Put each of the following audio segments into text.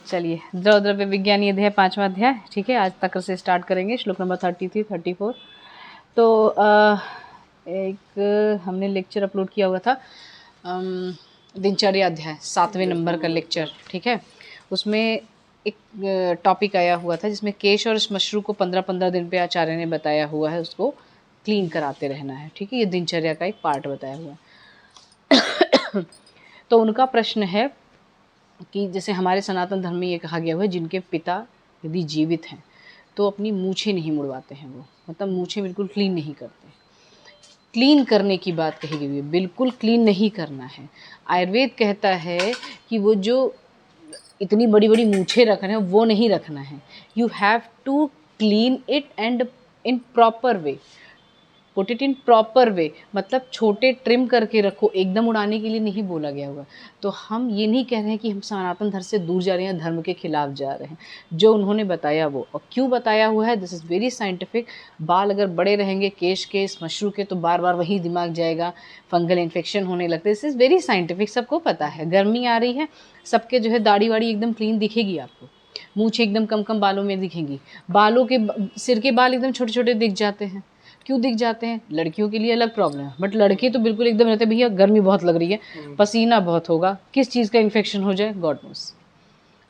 चलिए, द्रव द्रव्य विज्ञानी अध्याय 5वां अध्याय, ठीक है। आज तक से स्टार्ट करेंगे, श्लोक नंबर 33 34। तो एक हमने लेक्चर अपलोड किया हुआ था, दिनचर्या अध्याय 7वें नंबर का लेक्चर, ठीक है। उसमें एक टॉपिक आया हुआ था जिसमें केश और श्मश्रु को 15-15 दिन पे आचार्य ने बताया हुआ है, उसको क्लीन कराते रहना है, ठीक है। ये दिनचर्या का एक पार्ट बताया हुआ है। तो उनका प्रश्न है कि जैसे हमारे सनातन धर्म में ये कहा गया हुआ है, जिनके पिता यदि जीवित हैं तो अपनी मूछें नहीं मुड़वाते हैं, वो मतलब मूछें बिल्कुल क्लीन नहीं करते। क्लीन करने की बात कही गई है, बिल्कुल क्लीन नहीं करना है। आयुर्वेद कहता है कि वो जो इतनी बड़ी बड़ी मूछें रख रहे हैं वो नहीं रखना है। You have to clean it and in proper way, put it in proper way, मतलब छोटे ट्रिम करके रखो, एकदम उड़ाने के लिए नहीं बोला गया हुआ। तो हम ये नहीं कह रहे हैं कि हम सनातन धर्म से दूर जा रहे हैं, धर्म के खिलाफ जा रहे हैं। जो उन्होंने बताया वो, और क्यों बताया हुआ है, दिस इज़ वेरी साइंटिफिक। बाल अगर बड़े रहेंगे केश के, श्मश्रु के, तो बार बार वही दिमाग जाएगा, फंगल इन्फेक्शन होने लगते हैं। दिस इज़ वेरी साइंटिफिक, सबको पता है। गर्मी आ रही है, सबके जो है दाढ़ी वाड़ी एकदम क्लीन दिखेगी आपको, मूछें एकदम कम कम बालों में दिखेंगी, बालों के सिर के बाल एकदम छोटे छोटे दिख जाते हैं। क्यों दिख जाते हैं? लड़कियों के लिए अलग प्रॉब्लम है, बट लड़के तो बिल्कुल एकदम रहते, भैया गर्मी बहुत लग रही है, पसीना बहुत होगा, किस चीज़ का इन्फेक्शन हो जाए गॉड नोस,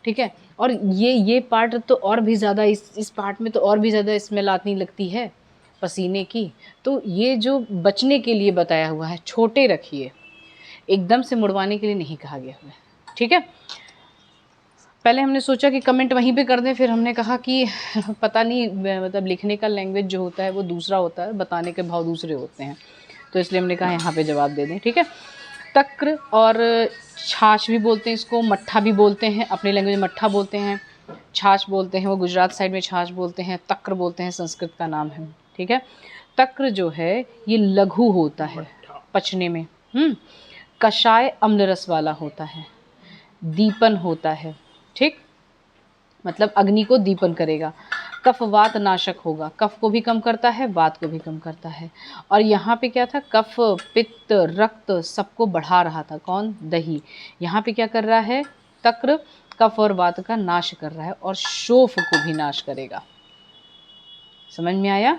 ठीक है। और ये पार्ट तो और भी ज़्यादा, इस पार्ट में तो और भी ज़्यादा स्मेल आती लगती है पसीने की। तो ये जो बचने के लिए बताया हुआ है, छोटे रखिए, एकदम से मुड़वाने के लिए नहीं कहा गया हुआ है, ठीक है। पहले हमने सोचा कि कमेंट वहीं पे कर दें, फिर हमने कहा कि पता नहीं, मतलब लिखने का लैंग्वेज जो होता है वो दूसरा होता है, बताने के भाव दूसरे होते हैं, तो इसलिए हमने कहा यहाँ पे जवाब दे दें, ठीक है। तक्र और छाछ भी बोलते हैं इसको, मट्ठा भी बोलते हैं, अपने लैंग्वेज में मट्ठा बोलते हैं, छाछ बोलते हैं, वो गुजरात साइड में छाछ बोलते हैं, तक्र बोलते हैं, संस्कृत का नाम है, ठीक है। तक्र जो है ये लघु होता है पचने में, कषाय अम्ल रस वाला होता है, दीपन होता है, ठीक, मतलब अग्नि को दीपन करेगा, कफ वात नाशक होगा, कफ को भी कम करता है, वात को भी कम करता है। और यहाँ पे क्या था, कफ पित्त रक्त सबको बढ़ा रहा था, कौन? दही। यहाँ पे क्या कर रहा है? तक्र कफ और वात का नाश कर रहा है, और शोफ को भी नाश करेगा। समझ में आया?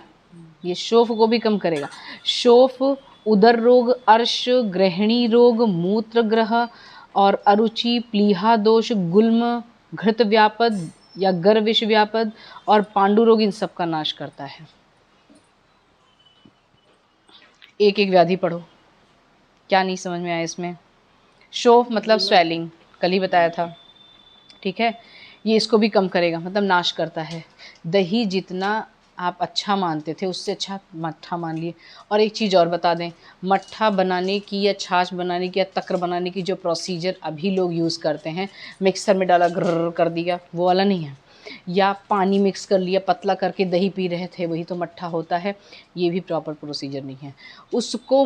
ये शोफ को भी कम करेगा। शोफ, उदर रोग, अर्श, गृहिणी रोग, मूत्र ग्रह और अरुचि, प्लीहा दोष, गुल्म, घृत व्यापद या गर्विष व्यापद और पांडु रोग, इन सब का नाश करता है। एक एक व्याधि पढ़ो, क्या नहीं समझ में आया इसमें? शोफ मतलब स्वेलिंग, कल ही बताया था, ठीक है। ये इसको भी कम करेगा, मतलब नाश करता है। दही जितना आप अच्छा मानते थे उससे अच्छा मट्ठा मान लिए। और एक चीज़ और बता दें, मट्ठा बनाने की या छाछ बनाने की या तक्र बनाने की जो प्रोसीजर अभी लोग यूज़ करते हैं, मिक्सर में डाला ग्रर कर दिया, वो वाला नहीं है, या पानी मिक्स कर लिया पतला करके दही पी रहे थे, वही तो मट्ठा होता है, ये भी प्रॉपर प्रोसीजर नहीं है। उसको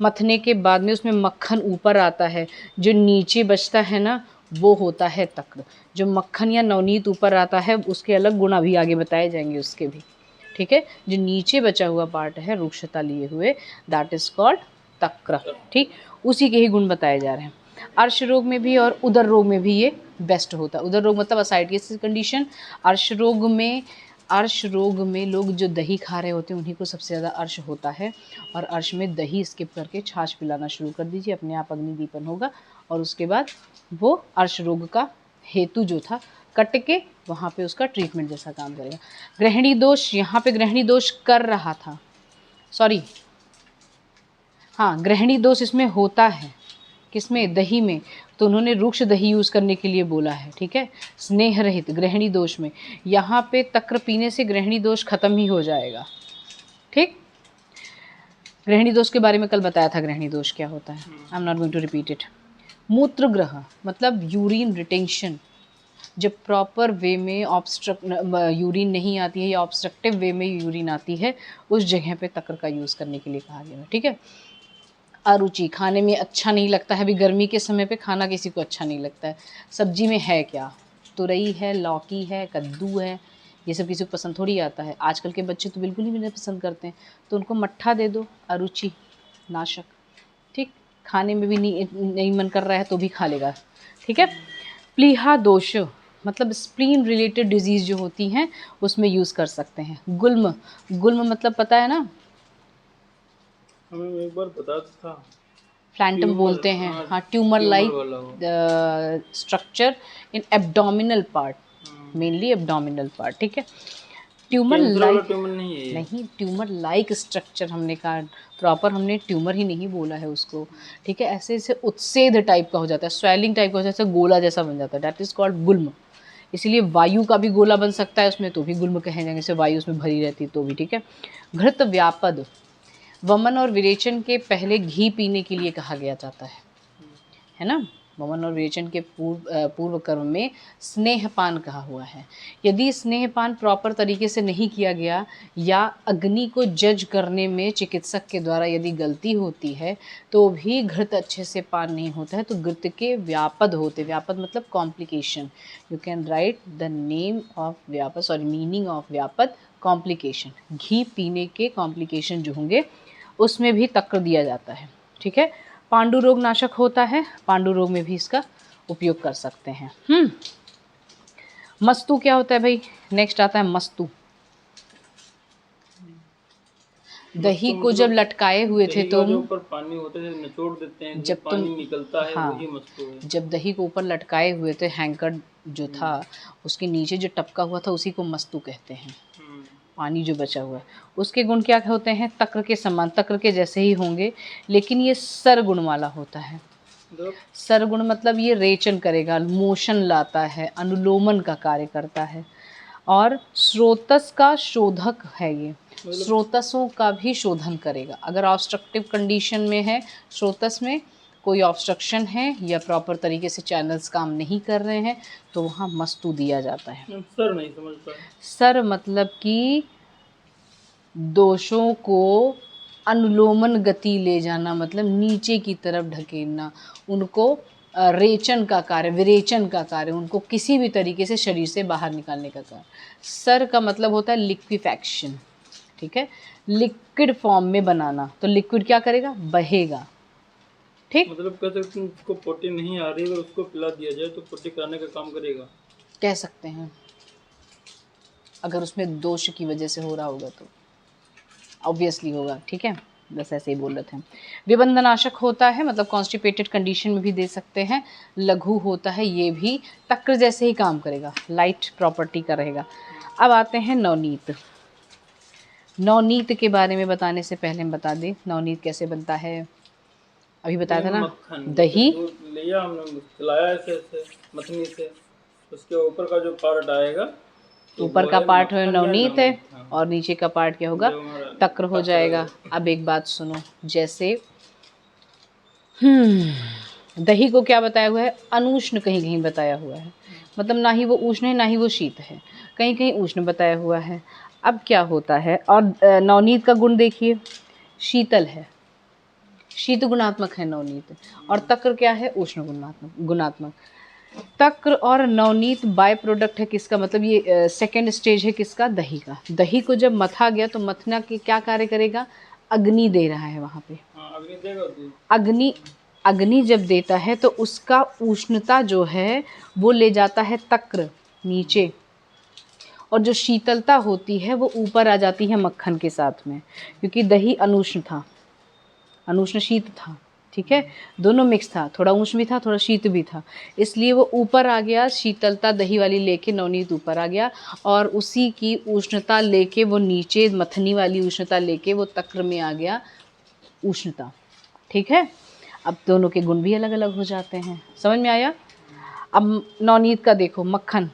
मथने के बाद में उसमें मक्खन ऊपर आता है, जो नीचे बचता है ना वो होता है तक्र। जो मक्खन या नवनीत ऊपर आता है उसके अलग गुण अभी आगे बताए जाएंगे उसके भी, ठीक है। जो नीचे बचा हुआ पार्ट है रूक्षता लिए हुए, दैट इज कॉल्ड तक्र, ठीक। उसी के ही गुण बताए जा रहे हैं। अर्श रोग में भी और उदर रोग में भी ये बेस्ट होता है। उदर रोग मतलब असाइटिस कंडीशन। अर्श रोग में लोग जो दही खा रहे होते हैं उन्हीं को सबसे ज़्यादा अर्श होता है, और अर्श में दही स्किप करके छाछ पिलाना शुरू कर दीजिए, अपने आप अग्नि दीपन होगा, और उसके बाद वो अर्श रोग का हेतु जो था कट के वहाँ पे उसका ट्रीटमेंट जैसा काम करेगा। गृहिणी दोष, यहाँ पे गृहिणी दोष कर रहा था, सॉरी, हाँ गृहिणी दोष इसमें होता है, किसमें? दही में, तो उन्होंने रुक्ष दही यूज़ करने के लिए बोला है, ठीक है, स्नेह रहित गृहिणी दोष में। यहाँ पे तक्र पीने से गृहिणी दोष खत्म ही हो जाएगा, ठीक। गृहिणी दोष के बारे में कल बताया था, गृहिणी दोष क्या होता है, I am not going to repeat it. मूत्र ग्रह मतलब यूरिन रिटेंशन, जब प्रॉपर वे में यूरिन नहीं आती है या ऑब्स्ट्रक्टिव वे में यूरिन आती है, उस जगह पे तक्र का यूज़ करने के लिए कहा गया है, ठीक है। अरुचि, खाने में अच्छा नहीं लगता है, अभी गर्मी के समय पे खाना किसी को अच्छा नहीं लगता है, सब्जी में है क्या, तुरई है, लौकी है, कद्दू है, ये सब किसी को पसंद थोड़ी आता है। आजकल के बच्चे तो बिल्कुल ही नहीं पसंद करते हैं, तो उनको मट्ठा दे दो, अरुचि नाशक, ठीक। खाने में भी नहीं मन कर रहा है तो भी खा लेगा, ठीक है। प्लीहा दोष मतलब स्प्लीन रिलेटेड डिजीज जो होती हैं उसमें यूज़ कर सकते हैं। गुल्म, गुल्म मतलब पता है ना, हमें एक बार बता था, फ्लैंटम बोलते हैं, हाँ, tumour like structure in abdominal part, mainly abdominal part, ठीक है। ट्यूमर लाइक ट्यूमर नहीं है ये। नहीं, ट्यूमर लाइक स्ट्रक्चर हमने कहा, प्रॉपर हमने ट्यूमर ही नहीं बोला है उसको, ठीक है। ऐसे ऐसे उत्सेद टाइप का हो जाता है, स्वेलिंग टाइप का हो जाता है, गोला जैसा बन जाता है, दैट इज कॉल्ड गुल्म। इसीलिए वायु का भी गोला बन सकता है उसमें, तो भी गुल्म कहे जाएंगे, जैसे वायु उसमें भरी रहती है तो भी, ठीक है। घृत व्यापद, वमन और विरेचन के पहले घी पीने के लिए कहा गया जाता है ना। वमन और विरेचन के पूर्व कर्म में स्नेहपान कहा हुआ है। यदि स्नेहपान प्रॉपर तरीके से नहीं किया गया या अग्नि को जज करने में चिकित्सक के द्वारा यदि गलती होती है तो भी घृत अच्छे से पान नहीं होता है, तो घृत के व्यापद होते, व्यापद मतलब complication, you can write the name of व्यापद, सॉरी मीनिंग ऑफ व्यापद, कॉम्प्लिकेशन। घी पीने के कॉम्प्लिकेशन जो होंगे उसमें भी तक्र दिया जाता है, ठीक है। पांडु रोग नाशक होता है, पांडु रोग में भी इसका उपयोग कर सकते हैं। मस्तु क्या होता है भाई, नेक्स्ट आता है मस्तु। दही को जब लटकाए हुए थे तुम, ऊपर पानी होता है निचोड़ देते हैं, जब पानी निकलता है, हाँ, वही मस्तु है। जब दही को ऊपर लटकाए हुए थे, हैंकर जो था उसके नीचे जो टपका हुआ था उसी को मस्तु कहते हैं। पानी जो बचा हुआ है उसके गुण क्या होते हैं, तक्र के समान, तक्र के जैसे ही होंगे, लेकिन ये सर गुण वाला होता है। सर गुण मतलब ये रेचन करेगा, मोशन लाता है, अनुलोमन का कार्य करता है, और स्रोतस का शोधक है ये, स्रोतसों का भी शोधन करेगा। अगर ऑब्स्ट्रक्टिव कंडीशन में है, स्रोतस में कोई ऑब्स्ट्रक्शन है या प्रॉपर तरीके से चैनल्स काम नहीं कर रहे हैं तो वहाँ मस्तु दिया जाता है। सर नहीं समझ पाए। सर मतलब कि दोषों को अनुलोमन गति ले जाना, मतलब नीचे की तरफ ढकेलना, उनको रेचन का कार्य, विरेचन का कार्य, उनको किसी भी तरीके से शरीर से बाहर निकालने का कार्य। सर का मतलब होता है लिक्विफैक्शन, ठीक है, लिक्विड फॉर्म में बनाना। तो लिक्विड क्या करेगा, बहेगा, ठीक। मतलब कह सकते हैं उसको पोटी नहीं आ रही है, अगर उसको पिला दिया जाए तो पोटी कराने का काम करेगा, कह सकते हैं। अगर उसमें दोष की वजह से हो रहा होगा तो ऑब्वियसली होगा, ठीक है, बस ऐसे ही बोल रहे थे। विबंधनाशक होता है, मतलब कॉन्स्टिपेटेड कंडीशन में भी दे सकते हैं। लघु होता है, ये भी तक्र जैसे ही काम करेगा, लाइट प्रॉपर्टी का रहेगा। अब आते हैं नवनीत। नवनीत के बारे में बताने से पहले हम बता दें नवनीत कैसे बनता है। अभी बताया था ना, दही लिया हमने, खिलाया ऐसे मथनी से, उसके ऊपर का जो पार्ट आएगा, ऊपर का पार्ट है नवनीत है, और नीचे का पार्ट क्या होगा, तक्र हो जाएगा। अब एक बात सुनो, जैसे दही को क्या बताया हुआ है, अनुष्ण कहीं कहीं बताया हुआ है, मतलब ना ही वो उष्ण है ना ही वो शीत है, कहीं कहीं उष्ण बताया हुआ है। अब क्या होता है, और नवनीत का गुण देखिए, शीतल है, शीत गुणात्मक है नवनीत, और तक्र क्या है, उष्ण गुणात्मक। तक्र और नवनीत बाय प्रोडक्ट है किसका, मतलब ये सेकेंड स्टेज है किसका, दही का। दही को जब मथा गया तो मथना के क्या कार्य करेगा, अग्नि दे रहा है वहाँ पे, अग्नि जब देता है तो उसका उष्णता जो है वो ले जाता है तक्र नीचे, और जो शीतलता होती है वो ऊपर आ जाती है मक्खन के साथ में, क्योंकि दही अनुष्ण था, अनुष्ण शीत था, ठीक है, दोनों मिक्स था, थोड़ा उष्ण भी था थोड़ा शीत भी था, इसलिए वो ऊपर आ गया, शीतलता दही वाली लेके नवनीत ऊपर आ गया, और उसी की उष्णता लेके वो नीचे मथनी वाली उष्णता लेके वो तक्र में आ गया उष्णता, ठीक है। अब दोनों के गुण भी अलग अलग हो जाते हैं, समझ में आया। अब नवनीत का देखो, मक्खन,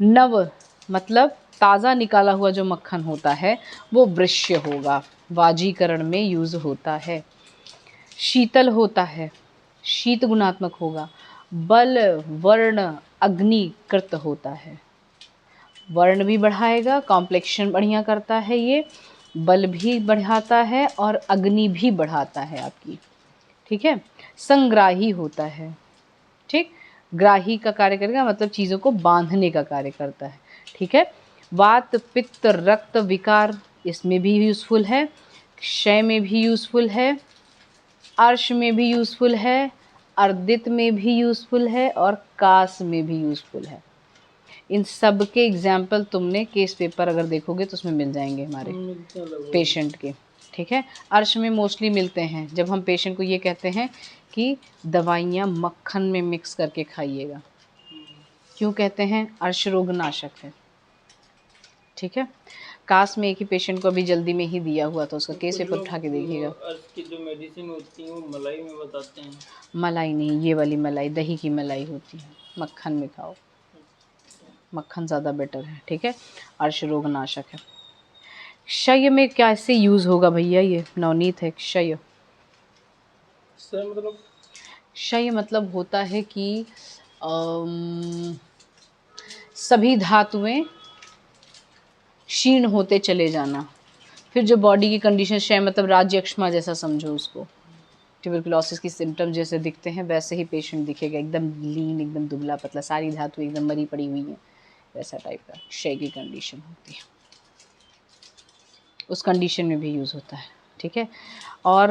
नव मतलब ताज़ा निकाला हुआ जो मक्खन होता है वो वृष्य होगा, वाजीकरण में यूज़ होता है। शीतल होता है, शीत गुणात्मक होगा। बल वर्ण अग्निकृत होता है, वर्ण भी बढ़ाएगा, कॉम्प्लेक्शन बढ़िया करता है, ये बल भी बढ़ाता है और अग्नि भी बढ़ाता है आपकी, ठीक है। संग्राही होता है, ठीक, ग्राही का कार्य करेगा, मतलब चीज़ों को बांधने का कार्य करता है, ठीक है। वात पित्त रक्त विकार, इसमें भी यूज़फुल है, क्षय में भी यूज़फुल है, अर्श में भी यूज़फुल है, अर्दित में भी यूज़फुल है और कास में भी यूज़फुल है। इन सब के एग्जाम्पल तुमने केस पेपर अगर देखोगे तो उसमें मिल जाएंगे हमारे पेशेंट के, ठीक है। अर्श में मोस्टली मिलते हैं जब हम पेशेंट को ये कहते हैं कि दवाइयाँ मक्खन में मिक्स करके खाइएगा। क्यों कहते हैं? अर्श रोगनाशक है, ठीक है। कास में एक ही पेशेंट को अभी जल्दी में ही दिया हुआ था, उसका केस पेपर उठा के देखिएगा। अर्श की जो मेडिसिन होती है वो मलाई में बताते हैं। मलाई नहीं, ये वाली मलाई दही की मलाई होती है, मक्खन में खाओ, मक्खन ज़्यादा बेटर है, ठीक है। अर्श रोगनाशक है। क्षय में कैसे यूज़ होगा भैया? ये नवनीत है क्षय। मतलब क्षय मतलब होता है कि सभी धातुएं क्षीण होते चले जाना, फिर जो बॉडी की कंडीशन, क्षय मतलब राज्य अक्षमा जैसा समझो उसको। ट्यूबरकुलोसिस की सिम्टम जैसे दिखते हैं वैसे ही पेशेंट दिखेगा, एकदम लीन, एकदम दुबला पतला, सारी धातु एकदम मरी पड़ी हुई है, वैसा टाइप का क्षय की कंडीशन होती है। उस कंडीशन में भी यूज़ होता है, ठीक है। और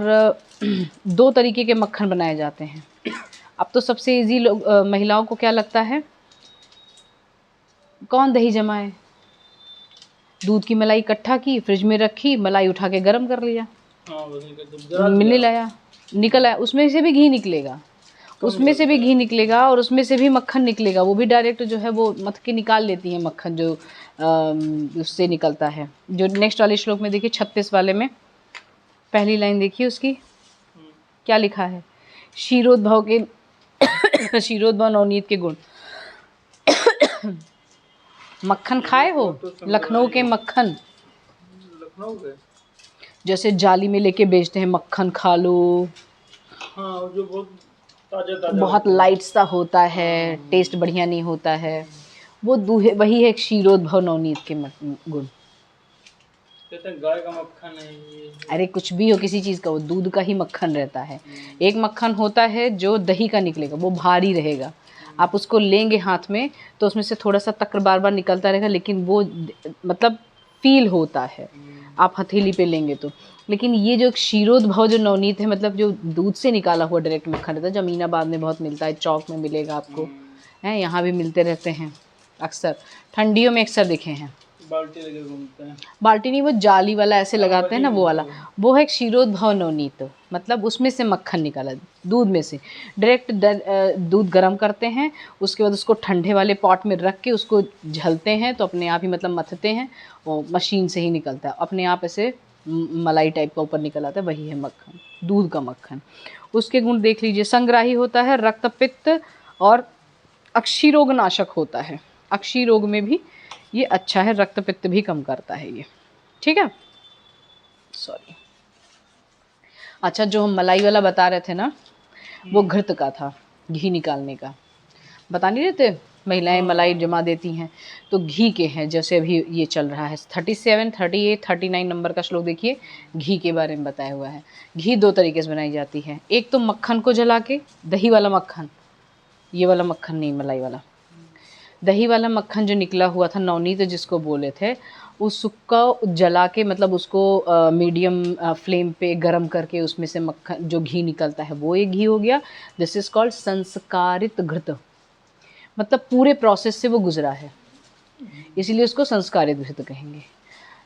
2 तरीके के मक्खन बनाए जाते हैं। अब तो सबसे इजी लोग महिलाओं को क्या लगता है, कौन दही जमाए? दूध की मलाई इकट्ठा की, फ्रिज में रखी, मलाई उठा के गर्म कर लिया, मिलने लाया, निकल आया, उसमें से भी घी निकलेगा, उसमें से भी घी निकलेगा और उसमें से भी मक्खन निकलेगा। वो भी डायरेक्ट जो है वो मथ के निकाल लेती है मक्खन, जो उससे निकलता है। जो नेक्स्ट वाले श्लोक में देखिए 36 वाले में पहली लाइन देखिए उसकी क्या लिखा है, क्षीरोद्भव के क्षीरोद्भव नवनीत के गुण। मक्खन खाए हो? लखनऊ के मक्खन, लखनऊ के जैसे जाली में लेके बेचते हैं, मक्खन खा लो। हाँ, जो बहुत ताजा बहुत लाइट सा होता है, टेस्ट बढ़िया नहीं होता है, वो दूहे वही है क्षीरोद्भव नवनीत के गुण। कहते हैं गाय का मक्खन है ये। अरे कुछ भी हो, किसी चीज़ का, वो दूध का ही मक्खन रहता है। एक मक्खन होता है जो दही का निकलेगा, वो भारी रहेगा, आप उसको लेंगे हाथ में तो उसमें से थोड़ा सा तक्र बार बार निकलता रहेगा, लेकिन वो मतलब फील होता है आप हथेली पे लेंगे तो। लेकिन ये जो क्षीरोद्भव जो नवनीत है, मतलब जो दूध से निकाला हुआ डायरेक्ट मक्खन रहता है, जो अमीनाबाद में बहुत मिलता है, चौक में मिलेगा आपको, है यहाँ भी मिलते रहते हैं अक्सर, ठंडियों में अक्सर दिखे हैं। बाल्टी लेके घूमते हैं, बाल्टी नहीं, वो जाली वाला ऐसे लगाते हैं ना, वो वाला, वो है क्षीरोद्भव नवनीत। मतलब उसमें से मक्खन निकाला, दूध में से डायरेक्ट दूध गर्म करते हैं, उसके बाद उसको ठंडे वाले पॉट में रख के उसको झलते हैं तो अपने आप ही मतलब मथते हैं, वो मशीन से ही निकलता है अपने आप, ऐसे मलाई टाइप का ऊपर निकल आता है, वही है मक्खन, दूध का मक्खन। उसके गुण देख लीजिए, संग्राही होता है, रक्त पित्त और अक्षी रोग नाशक होता है। अक्षी रोग में भी ये अच्छा है, रक्त पित्त भी कम करता है ये, ठीक है। सॉरी, अच्छा जो हम मलाई वाला बता रहे थे ना, वो घृत का था, घी निकालने का। बता नहीं रहते महिलाएं मलाई जमा देती हैं, तो घी के हैं, जैसे अभी ये चल रहा है 37, 38, 39 नंबर का श्लोक देखिए, घी के बारे में बताया हुआ है। घी 2 तरीके से बनाई जाती है, एक तो मक्खन को जला के, दही वाला मक्खन, ये वाला मक्खन नहीं, मलाई वाला। दही वाला मक्खन जो निकला हुआ था नवनीत जिसको बोले थे, उसको जला के, मतलब उसको मीडियम फ्लेम पे गरम करके उसमें से मक्खन जो घी निकलता है वो एक घी हो गया। दिस इज़ कॉल्ड संस्कारित घृत, मतलब पूरे प्रोसेस से वो गुजरा है, इसीलिए उसको संस्कारित घृत कहेंगे।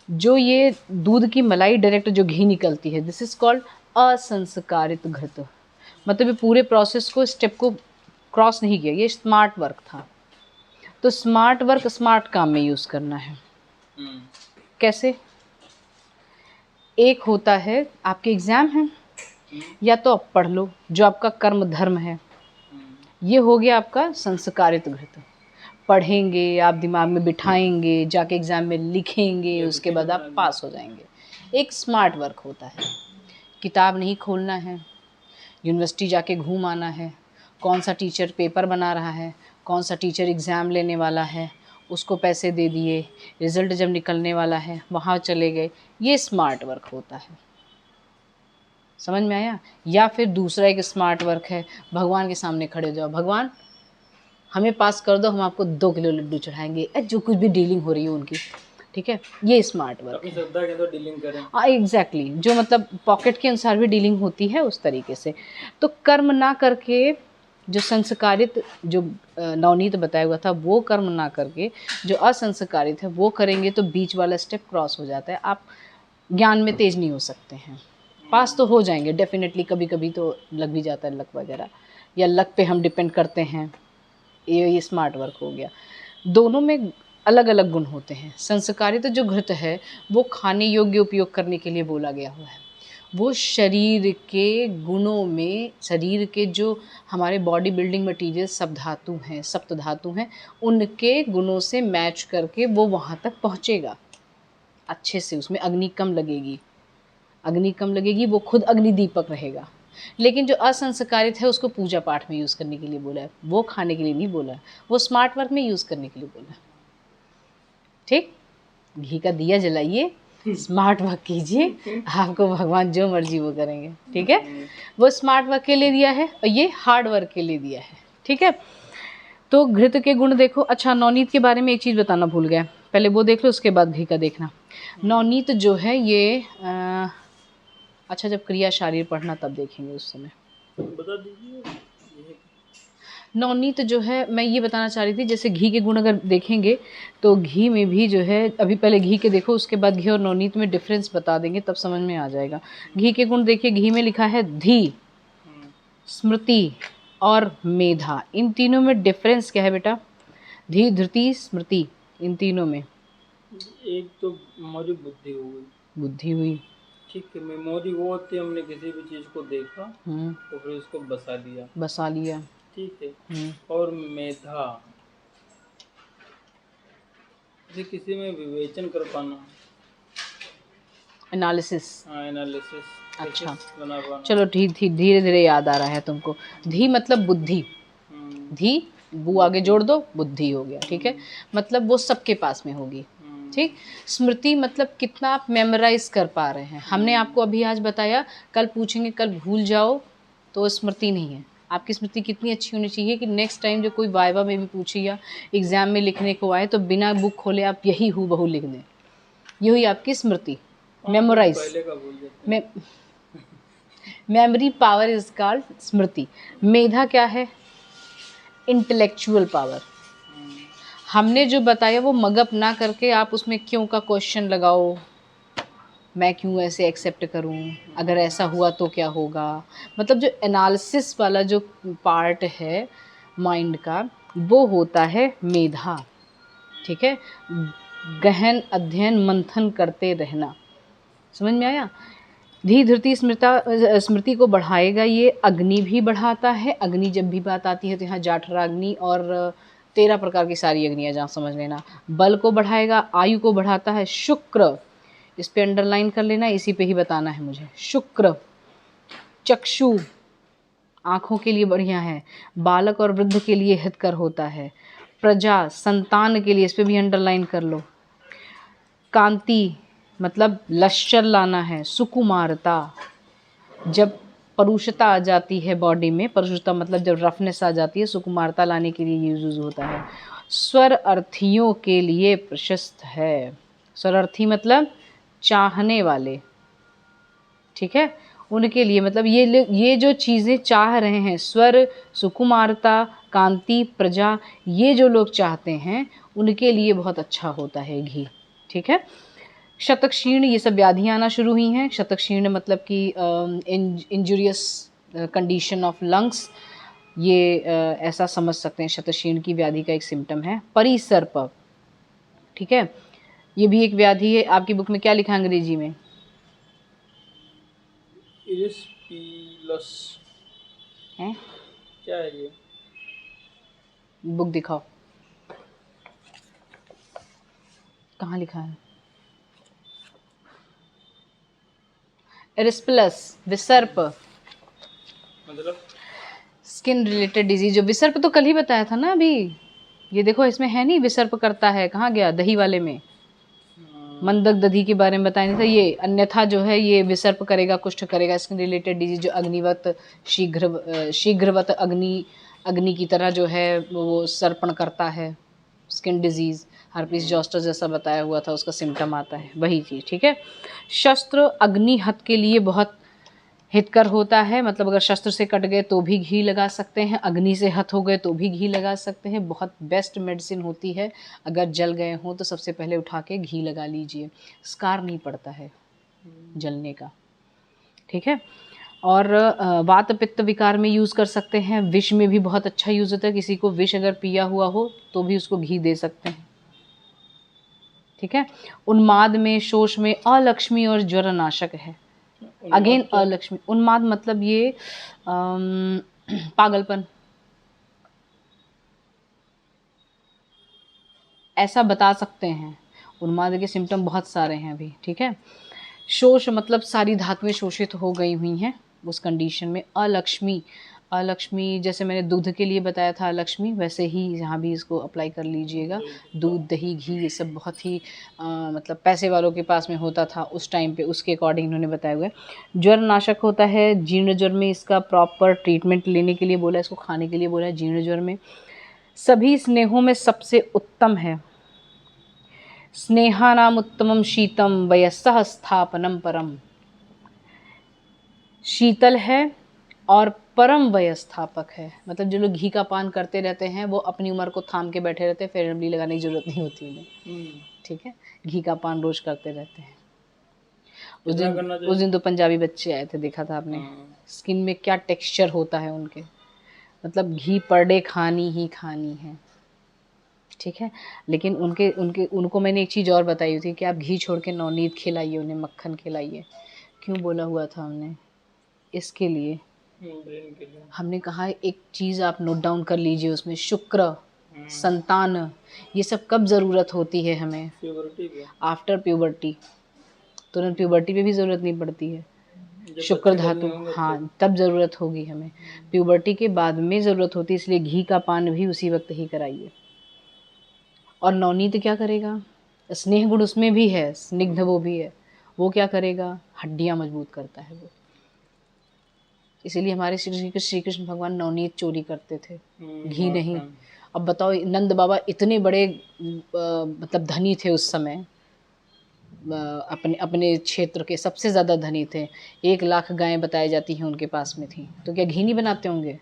जो ये दूध की मलाई डायरेक्ट जो घी निकलती है, दिस इज़ कॉल्ड असंस्कारित घृत, मतलब ये पूरे प्रोसेस को, स्टेप को क्रॉस नहीं किया, ये स्मार्ट वर्क था। तो स्मार्ट वर्क स्मार्ट काम में यूज़ करना है। कैसे? एक होता है, आपके एग्ज़ाम हैं, या तो आप पढ़ लो जो आपका कर्म धर्म है, ये हो गया आपका संस्कारित घृत। पढ़ेंगे, आप दिमाग में बिठाएंगे, जाके एग्ज़ाम में लिखेंगे, उसके बाद आप पास हो जाएंगे। एक स्मार्ट वर्क होता है, किताब नहीं खोलना है, यूनिवर्सिटी जाके घूम आना है, कौन सा टीचर पेपर बना रहा है, कौन सा टीचर एग्ज़ाम लेने वाला है, उसको पैसे दे दिए, रिज़ल्ट जब निकलने वाला है वहाँ चले गए, ये स्मार्ट वर्क होता है। समझ में आया? या फिर दूसरा एक स्मार्ट वर्क है, भगवान के सामने खड़े हो जाओ, भगवान हमें पास कर दो, हम आपको 2 किलो लड्डू चढ़ाएंगे, जो कुछ भी डीलिंग हो रही है उनकी, ठीक है, ये स्मार्ट वर्क अपनी है। श्रद्धा के अंदर डीलिंग करें। हाँ एग्जैक्टली, जो मतलब पॉकेट के अनुसार भी डीलिंग होती है उस तरीके से। तो कर्म ना करके जो संस्कारित, जो नवनीत बताया हुआ था वो कर्म ना करके जो असंस्कारित है वो करेंगे तो बीच वाला स्टेप क्रॉस हो जाता है। आप ज्ञान में तेज नहीं हो सकते हैं, पास तो हो जाएंगे डेफिनेटली, कभी कभी तो लग भी जाता है लक वगैरह, या लक पे हम डिपेंड करते हैं, ये स्मार्ट वर्क हो गया। दोनों में अलग अलग गुण होते हैं। संस्कारित जो घृत है वो खाने योग्य उपयोग करने के लिए बोला गया हुआ है। वो शरीर के गुणों में, शरीर के जो हमारे बॉडी बिल्डिंग मटीरियल सब धातु हैं, सप्त धातु हैं, उनके गुणों से मैच करके वो वहाँ तक पहुँचेगा अच्छे से। उसमें अग्नि कम लगेगी, अग्नि कम लगेगी, वो खुद अग्नि दीपक रहेगा। लेकिन जो असंस्कारित है उसको पूजा पाठ में यूज़ करने के लिए बोला है, वो खाने के लिए नहीं बोला है, वो स्मार्ट वर्क में यूज़ करने के लिए बोला है। ठीक, घी का दिया जलाइए, स्मार्ट वर्क कीजिए, आपको भगवान जो मर्जी वो करेंगे। ठीक है, वो स्मार्ट वर्क के लिए दिया है और ये हार्ड वर्क के लिए दिया है। ठीक है, तो घृत के गुण देखो। अच्छा, नवनीत के बारे में एक चीज़ बताना भूल गया, पहले वो देख लो उसके बाद घी का देखना। नवनीत जो है ये अच्छा जब क्रिया शारीर पढ़ना तब देखेंगे उस समय। बता दीजिए। नवनीत जो है, मैं ये बताना चाह रही थी, जैसे घी के गुण अगर देखेंगे तो घी में भी जो है, अभी पहले घी के देखो उसके बाद घी और नवनीत में डिफरेंस बता देंगे तब समझ में आ जाएगा। घी के गुण देखिए, घी में लिखा है धी, स्मृति और मेधा। इन तीनों में डिफरेंस क्या है बेटा? धी, धृति, स्मृति, इन तीनों में एक तो मेमोरी बुद्धि हो गई, बुद्धि हुई। ठीक है। मेमोरी वो होती है, हमने किसी भी चीज को देखा तो फिर उसको बसा लिया, बसा लिया। ठीक है। और मेधा, जैसे किसी में विवेचन कर पाना, एनालिसिस। हाँ एनालिसिस, अच्छा बना पाना। चलो ठीक, धीरे धीरे याद आ रहा है तुमको। धी मतलब बुद्धि, धी बू आगे जोड़ दो, बुद्धि हो गया। ठीक है, मतलब वो सबके पास में होगी। ठीक, स्मृति मतलब कितना आप मेमोराइज कर पा रहे हैं। हमने आपको अभी आज बताया, कल पूछेंगे, कल भूल जाओ तो स्मृति नहीं है। आपकी स्मृति कितनी अच्छी होनी चाहिए कि नेक्स्ट टाइम जो कोई वाइवा में भी पूछे या एग्जाम में लिखने को आए तो बिना बुक खोले आप यही हूबहू लिख दें। ये हुई आपकी स्मृति, मेमोराइज। पहले का भूल जाते हैं। मेमोरी पावर इज कॉल्ड स्मृति। मेधा क्या है? Intellectual power. हमने जो बताया वो मगअप ना करके आप उसमें क्यों का क्वेश्चन लगाओ, मैं क्यों ऐसे एक्सेप्ट करूं, अगर ऐसा हुआ तो क्या होगा। मतलब जो एनालिसिस वाला जो पार्ट है माइंड का, वो होता है मेधा। ठीक है, गहन अध्ययन मंथन करते रहना। समझ में आया? धी, धृति, स्मृति को बढ़ाएगा ये। अग्नि भी बढ़ाता है। अग्नि जब भी बात आती है तो यहाँ जाठराग्नि और 13 प्रकार की सारी अग्नियाँ जहाँ समझ लेना। बल को बढ़ाएगा, आयु को बढ़ाता है। शुक्र, इस पे अंडरलाइन कर लेना, इसी पे ही बताना है मुझे। शुक्र, चक्षु आँखों के लिए बढ़िया है, बालक और वृद्ध के लिए हितकर होता है। प्रजा, संतान के लिए, इस पे भी अंडरलाइन कर लो। कांति मतलब लश्चर लाना है। सुकुमारता, जब परुषता आ जाती है बॉडी में, परुषता मतलब जब रफनेस आ जाती है, सुकुमारता लाने के लिए यूज होता है। स्वर अर्थियों के लिए प्रशस्त है। स्वर अर्थी मतलब चाहने वाले, ठीक है, उनके लिए, मतलब ये जो चीज़ें चाह रहे हैं, स्वर, सुकुमारता, कांति, प्रजा, ये जो लोग चाहते हैं उनके लिए बहुत अच्छा होता है घी। ठीक है, शतक शीर्ण, ये सब व्याधियाँ आना शुरू हुई हैं। शतक शीर्ण मतलब कि इंजुरियस कंडीशन ऑफ लंग्स, ये ऐसा समझ सकते हैं, शतशीर्ण की व्याधि का एक सिम्टम है। परिसर्प, ठीक है, ये भी एक व्याधि है। आपकी बुक में क्या लिखा है अंग्रेजी में? इरिस्पिलस है, क्या है ये? बुक दिखाओ, कहाँ लिखा है? एरिस्पिलस, विसर्प, मतलब स्किन रिलेटेड डिजीज। जो विसर्प तो कल ही बताया था ना अभी, ये देखो इसमें है नहीं, विसर्प करता है, कहाँ गया? दही वाले में मंदक दधी के बारे में बताया नहीं था ये। अन्यथा जो है ये विसर्प करेगा, कुष्ठ करेगा, स्किन रिलेटेड डिजीज जो अग्निवत शीघ्रवत अग्नि की तरह जो है वो सर्पण करता है, स्किन डिजीज़, हर्पीस जॉस्टर जैसा बताया हुआ था, उसका सिम्टम आता है, वही चीज़, ठीक है। शस्त्र अग्नि हत के लिए बहुत हितकर होता है, मतलब अगर शस्त्र से कट गए तो भी घी लगा सकते हैं, अग्नि से हत हो गए तो भी घी लगा सकते हैं, बहुत बेस्ट मेडिसिन होती है। अगर जल गए हों तो सबसे पहले उठा के घी लगा लीजिए, स्कार नहीं पड़ता है जलने का, ठीक है। और वात पित्त विकार में यूज़ कर सकते हैं, विष में भी बहुत अच्छा यूज़ होता है, किसी को विष अगर पिया हुआ हो तो भी उसको घी दे सकते हैं, ठीक है। उन्माद में, शोष में, अलक्ष्मी और ज्वर नाशक है। अगेन अलक्ष्मी, उन्माद मतलब ये पागलपन, ऐसा बता सकते हैं। उन्माद के सिम्टम बहुत सारे हैं अभी, ठीक है। शोष मतलब सारी धातुएं शोषित हो गई हुई हैं उस कंडीशन में। अलक्ष्मी, अलक्ष्मी जैसे मैंने दूध के लिए बताया था अलक्ष्मी, वैसे ही यहाँ भी इसको अप्लाई कर लीजिएगा। दूध, दही, घी ये सब बहुत ही मतलब पैसे वालों के पास में होता था उस टाइम पे, उसके अकॉर्डिंग इन्होंने बताया हुआ है। ज्वर नाशक होता है, जीर्ण ज्वर में इसका प्रॉपर ट्रीटमेंट लेने के लिए बोला है, इसको खाने के लिए बोला है जीर्ण ज्वर में। सभी स्नेहों में सबसे उत्तम है। स्नेहानाम उत्तमम शीतम वयस्सह स्थापनम परम, शीतल है और परम वयस्थापक है। मतलब जो लोग घी का पान करते रहते हैं वो अपनी उम्र को थाम के बैठे रहते हैं, फेयर एंड लवली लगाने की जरूरत नहीं होती उन्हें, ठीक है। घी का पान रोज करते रहते हैं। उस दिन तो पंजाबी बच्चे आए थे, देखा था आपने, स्किन में क्या टेक्सचर होता है उनके, मतलब घी पर डे खानी ही खानी है, ठीक है। लेकिन उनको मैंने एक चीज़ और बताई थी कि आप घी छोड़ के नवनीत खिलाइए उन्हें, मक्खन खिलाइए। क्यों बोला हुआ था हमने? इसके लिए हमने कहा एक चीज़ आप नोट डाउन कर लीजिए, उसमें शुक्र, संतान, ये सब कब ज़रूरत होती है हमें? आफ्टर प्यूबर्टी, तुरंत प्यूबर्टी पे भी ज़रूरत नहीं पड़ती है। शुक्र धातु, हाँ, तब ज़रूरत होगी हमें, प्यूबर्टी के बाद में ज़रूरत होती है, इसलिए घी का पान भी उसी वक्त ही कराइए। और नवनीत क्या करेगा? स्नेह गुण उसमें भी है, स्निग्ध वो भी है, वो क्या करेगा? हड्डियाँ मजबूत करता है वो। इसीलिए हमारे श्री कृष्ण भगवान नवनीत चोरी करते थे, घी नहीं। अब बताओ, नंद बाबा इतने बड़े मतलब धनी थे उस समय, अपने अपने क्षेत्र के सबसे ज़्यादा धनी थे, 1 लाख गायें बताई जाती हैं उनके पास में थी, तो क्या घी नहीं बनाते होंगे?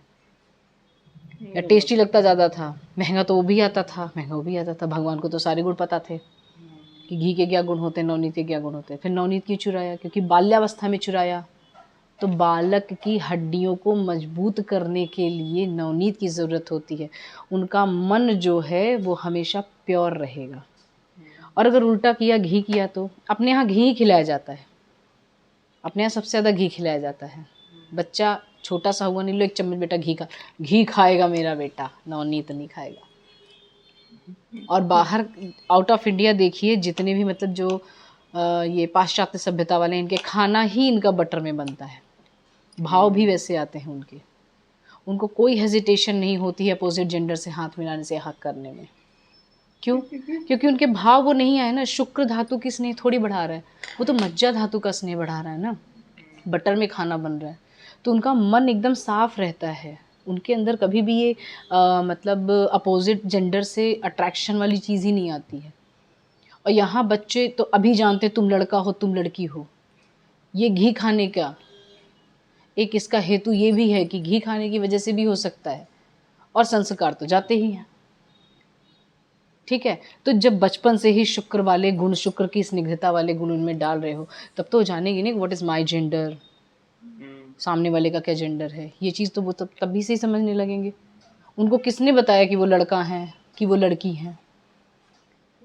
या टेस्टी लगता ज़्यादा था? महंगा तो वो भी आता था, महंगा वो भी आता था। भगवान को तो सारे गुण पता थे कि घी के क्या गुण होते हैं, नवनीत के क्या गुण होते हैं। फिर नवनीत क्यों चुराया? क्योंकि बाल्यावस्था में चुराया। तो बालक की हड्डियों को मजबूत करने के लिए नवनीत की ज़रूरत होती है। उनका मन जो है वो हमेशा प्योर रहेगा। और अगर उल्टा किया, घी किया, तो अपने यहाँ घी खिलाया जाता है, अपने यहाँ सबसे ज़्यादा घी खिलाया जाता है। बच्चा छोटा सा हुआ नहीं, लो 1 चम्मच बेटा घी का, घी खाएगा मेरा बेटा, नवनीत नहीं खाएगा। और बाहर आउट ऑफ इंडिया देखिए, जितने भी मतलब जो ये पाश्चात्य सभ्यता वाले, इनके खाना ही इनका बटर में बनता है, भाव भी वैसे आते हैं उनके, उनको कोई हेजिटेशन नहीं होती है अपोजिट जेंडर से हाथ मिलाने से, हक करने में। क्यों? क्योंकि उनके भाव वो नहीं आए ना। शुक्र धातु की स्नेह थोड़ी बढ़ा रहा है, वो तो मज्जा धातु का स्नेह बढ़ा रहा है ना, बटर में खाना बन रहा है। तो उनका मन एकदम साफ रहता है, उनके अंदर कभी भी ये मतलब अपोजिट जेंडर से अट्रैक्शन वाली चीज़ ही नहीं आती है। और यहाँ बच्चे तो अभी जानते तुम लड़का हो तुम लड़की हो। ये घी खाने का एक इसका हेतु ये भी है कि घी खाने की वजह से भी हो सकता है, और संस्कार तो जाते ही हैं, ठीक है। तो जब बचपन से ही शुक्र वाले गुण, शुक्र की स्निग्धता वाले गुण उनमें डाल रहे हो, तब तो जानेंगे नहीं व्हाट इज़ माय जेंडर, सामने वाले का क्या जेंडर है। ये चीज़ तो वो तभी से ही समझने लगेंगे। उनको किसने बताया कि वो लड़का है कि वो लड़की है?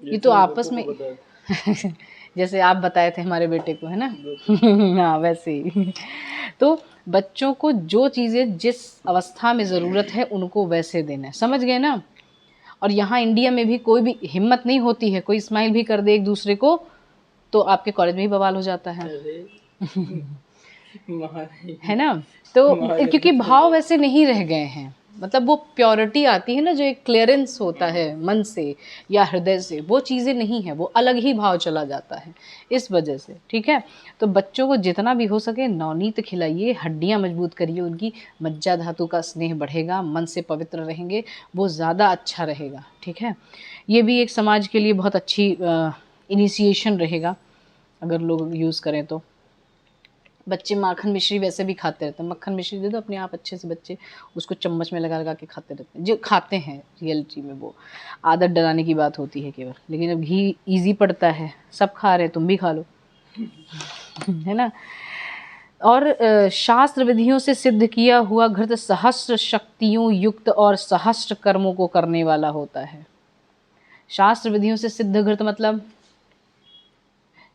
ये तो आपस में जैसे आप बताए थे हमारे बेटे को, है ना हाँ, वैसे ही तो बच्चों को जो चीज़ें जिस अवस्था में ज़रूरत है उनको वैसे देना है, समझ गए ना। और यहाँ इंडिया में भी कोई भी हिम्मत नहीं होती है, कोई स्माइल भी कर दे एक दूसरे को तो आपके कॉलेज में ही बवाल हो जाता है है ना। तो क्योंकि भाव वैसे नहीं रह गए हैं, मतलब वो प्योरिटी आती है ना, जो एक क्लियरेंस होता है मन से या हृदय से, वो चीज़ें नहीं है, वो अलग ही भाव चला जाता है इस वजह से। ठीक है, तो बच्चों को जितना भी हो सके नवनीत खिलाइए, हड्डियाँ मजबूत करिए उनकी, मज्जा धातु का स्नेह बढ़ेगा, मन से पवित्र रहेंगे, वो ज़्यादा अच्छा रहेगा। ठीक है, ये भी एक समाज के लिए बहुत अच्छी इनिशिएशन रहेगा अगर लोग यूज़ करें तो। बच्चे माखन मिश्री वैसे भी खाते रहते हैं, मक्खन मिश्री दे दो अपने आप अच्छे से, बच्चे उसको चम्मच में लगा लगा के खाते रहते हैं, जो खाते हैं रियलिटी में। वो आदत डराने की बात होती है केवल, लेकिन अब घी इजी पड़ता है, सब खा रहे हैं, तुम भी खा लो है ना। और शास्त्र विधियों से सिद्ध किया हुआ घृत सहस्त्र शक्तियों युक्त और सहस्त्र कर्मों को करने वाला होता है। शास्त्र विधियों से सिद्ध घृत मतलब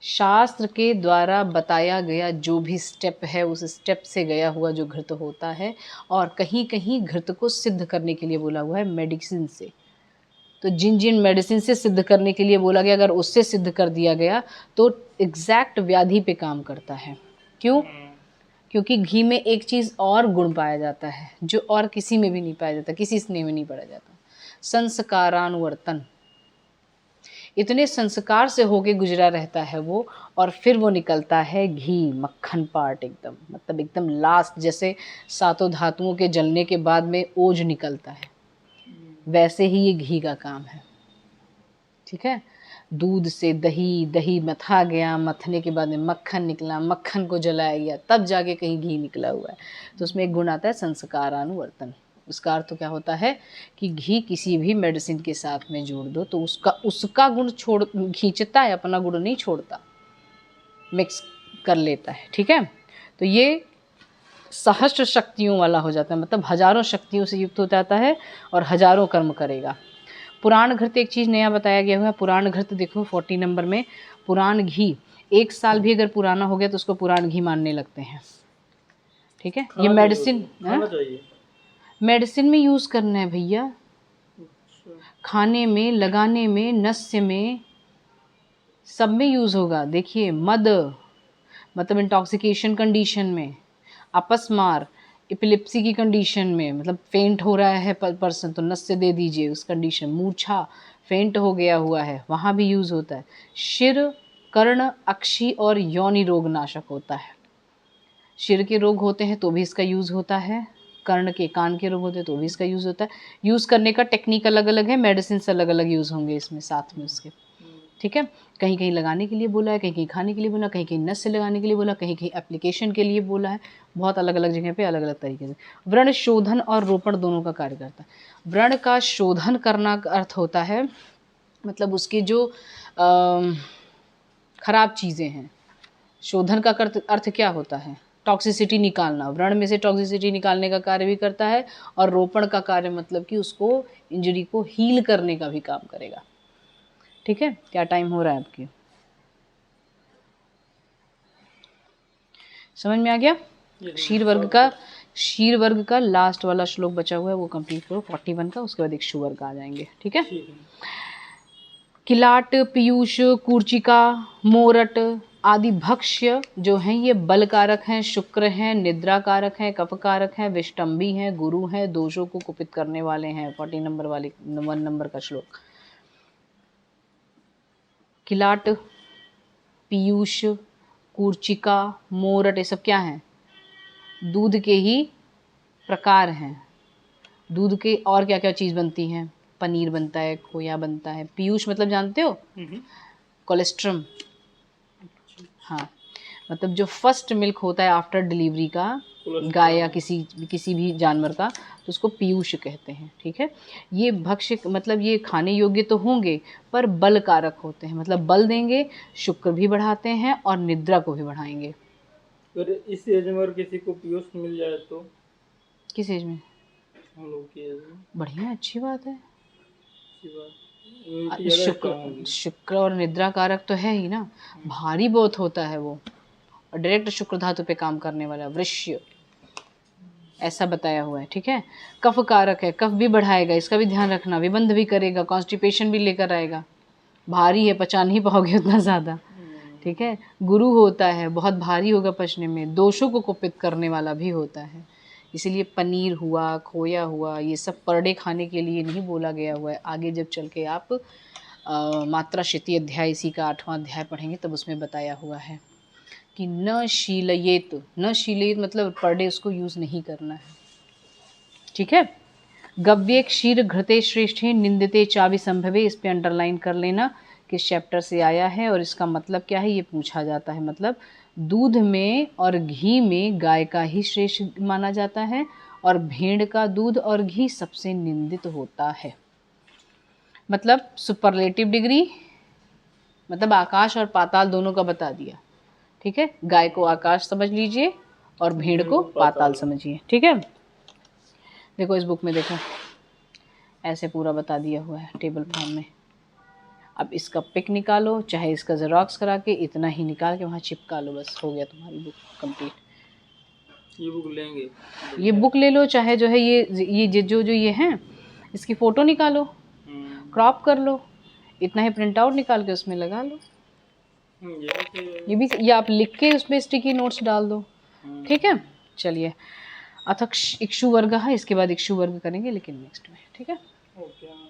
शास्त्र के द्वारा बताया गया जो भी स्टेप है, उस स्टेप से गया हुआ जो घृत होता है। और कहीं कहीं घृत को सिद्ध करने के लिए बोला हुआ है मेडिसिन से। तो जिन जिन मेडिसिन से सिद्ध करने के लिए बोला गया, अगर उससे सिद्ध कर दिया गया तो एग्जैक्ट व्याधि पे काम करता है। क्यों? क्योंकि घी में एक चीज़ और गुण पाया जाता है जो और किसी में भी नहीं पाया जाता, किसी स्नेह में नहीं पाया जाता, संस्कारानुवर्तन। इतने संस्कार से होके गुजरा रहता है वो, और फिर वो निकलता है घी, मक्खन पार्ट एकदम, मतलब एकदम लास्ट, जैसे सातों धातुओं के जलने के बाद में ओज निकलता है, वैसे ही ये घी का काम है। ठीक है, दूध से दही, दही मथा गया, मथने के बाद में मक्खन निकला, मक्खन को जलाया गया, तब जाके कहीं घी निकला हुआ है। तो उसमें एक गुण आता है संस्कारानुवर्तन। उसका अर्थ तो क्या होता है कि घी किसी भी मेडिसिन के साथ में जोड़ दो तो उसका गुण छोड़ खींचता है, अपना गुण नहीं छोड़ता, मिक्स कर लेता है। ठीक है, तो ये सहस्त्र शक्तियों वाला हो जाता है, मतलब हजारों शक्तियों से युक्त हो जाता है और हजारों कर्म करेगा। पुराण घृत एक चीज़ नया बताया गया हुआ है। पुराण घृत देखो 40 नंबर में, पुराण घी 1 साल भी अगर पुराना हो गया तो उसको पुराण घी मानने लगते हैं। ठीक है, ये मेडिसिन, मेडिसिन में यूज़ करना है भैया, खाने में, लगाने में, नस्य में, सब में यूज़ होगा। देखिए, मद मतलब इंटॉक्सिकेशन कंडीशन में, अपस्मार एपिलिप्सी की कंडीशन में, मतलब फेंट हो रहा है पर्सन तो नस्य दे दीजिए उस कंडीशन। मूर्छा, फेंट हो गया हुआ है, वहाँ भी यूज़ होता है। शिर, कर्ण, अक्षी और योनि रोग नाशक होता है। शिर के रोग होते हैं तो भी इसका यूज़ होता है, कर्ण के, कान के रोग होते हैं तो भी इसका यूज़ होता है। यूज़ करने का टेक्निक अलग अलग है, मेडिसिन अलग अलग यूज़ होंगे इसमें साथ में उसके। ठीक है, कहीं कहीं लगाने के लिए बोला है, कहीं कहीं खाने के लिए बोला, कहीं कहीं नस से लगाने के लिए बोला, कहीं कहीं एप्लीकेशन के लिए बोला है, बहुत अलग अलग जगह पे अलग अलग तरीके से। व्रण शोधन और रोपण दोनों का कार्य करता है। व्रण का शोधन करना का अर्थ होता है, मतलब उसकी जो खराब चीज़ें हैं, शोधन का अर्थ क्या होता है? टॉक्सिसिटी निकालना। व्रण में से टॉक्सिसिटी निकालने का कार्य भी करता है, और रोपण का कार्य मतलब कि उसको, इंजरी को हील करने का भी काम करेगा। ठीक है, क्या टाइम हो रहा है आपकी? समझ में आ गया? क्षीर वर्ग का लास्ट वाला श्लोक बचा हुआ है, वो कंप्लीट करो 41 का, उसके बाद एक वर्ग आ जाएंगे। ठीक है, किलाट, पीयूष, कूर्चिका, मोरट आदि भक्ष्य जो हैं ये बल कारक हैं, शुक्र हैं, निद्रा कारक हैं, कफ कारक हैं, विष्टम्भी हैं, गुरु हैं, दोषों को कुपित करने वाले हैं। 40 नंबर वाले 1 नंबर का श्लोक। किलाट, पीयूष, कूर्चिका, मोरट, ये सब क्या हैं? दूध के ही प्रकार हैं। दूध के और क्या क्या चीज़ बनती हैं? पनीर बनता है, खोया बनता है। पीयूष मतलब जानते हो? कोलेस्ट्रम। हाँ, मतलब जो फर्स्ट मिल्क होता है आफ्टर डिलीवरी का, गाय या किसी भी जानवर का, तो उसको पीयूष कहते हैं। ठीक है, ये भक्ष्य मतलब ये खाने योग्य तो होंगे पर बल कारक होते हैं, मतलब बल देंगे, शुक्र भी बढ़ाते हैं और निद्रा को भी बढ़ाएंगे। अगर इस एज में और किसी को पीयूष मिल जाए तो? किस एज में? हम लोग की एज में। बढ़िया, अच्छी बात है। शुक्र और निद्रा कारक तो है ही ना, भारी बहुत होता है वो, और डायरेक्ट शुक्र धातु पे काम करने वाला वृश्य, ऐसा बताया हुआ है। ठीक है, कफ कारक है, कफ भी बढ़ाएगा, इसका भी ध्यान रखना, विबंध भी करेगा, कॉन्स्टिपेशन भी लेकर आएगा, भारी है, पचा नहीं पाओगे उतना ज़्यादा। ठीक है, गुरु होता है, बहुत भारी होगा पचने में, दोषों को कुपित करने वाला भी होता है। इसीलिए पनीर हुआ, खोया हुआ, ये सब पर डे खाने के लिए नहीं बोला गया हुआ है। आगे जब चल के आप मात्रा शिति अध्याय, इसी का 8वां अध्याय पढ़ेंगे तब उसमें बताया हुआ है कि न शीलयेत, न शीलयेत मतलब पर डे उसको यूज़ नहीं करना है, ठीक है। गव्ये क्षीर घृते श्रेष्ठे निंदिते चावि संभवे, इस पे अंडरलाइन कर लेना किस चैप्टर से आया है और इसका मतलब क्या है, ये पूछा जाता है। मतलब दूध में और घी में गाय का ही श्रेष्ठ माना जाता है और भेड़ का दूध और घी सबसे निंदित होता है। मतलब सुपरलेटिव डिग्री, मतलब आकाश और पाताल दोनों का बता दिया, ठीक है। गाय को आकाश समझ लीजिए और भेड़ को पाताल समझिए, ठीक है। देखो इस बुक में देखो ऐसे पूरा बता दिया हुआ है टेबल फॉर्म में। अब इसका पिक निकालो, चाहे इसका जेरॉक्स करा के इतना ही निकाल के वहाँ चिपका लो, बस हो गया तुम्हारी बुक कंप्लीट। ये बुक लेंगे, ये बुक ले लो, चाहे जो है ये जो ये हैं इसकी फ़ोटो निकालो, क्रॉप कर लो, इतना ही प्रिंट आउट निकाल के उसमें लगा लो। ये भी, या आप लिख के उसमें स्टिकी नोट्स डाल दो, ठीक है। चलिए अथ इक्षु वर्ग है, इसके बाद इक्षु वर्ग करेंगे लेकिन नेक्स्ट में, ठीक है। ओके।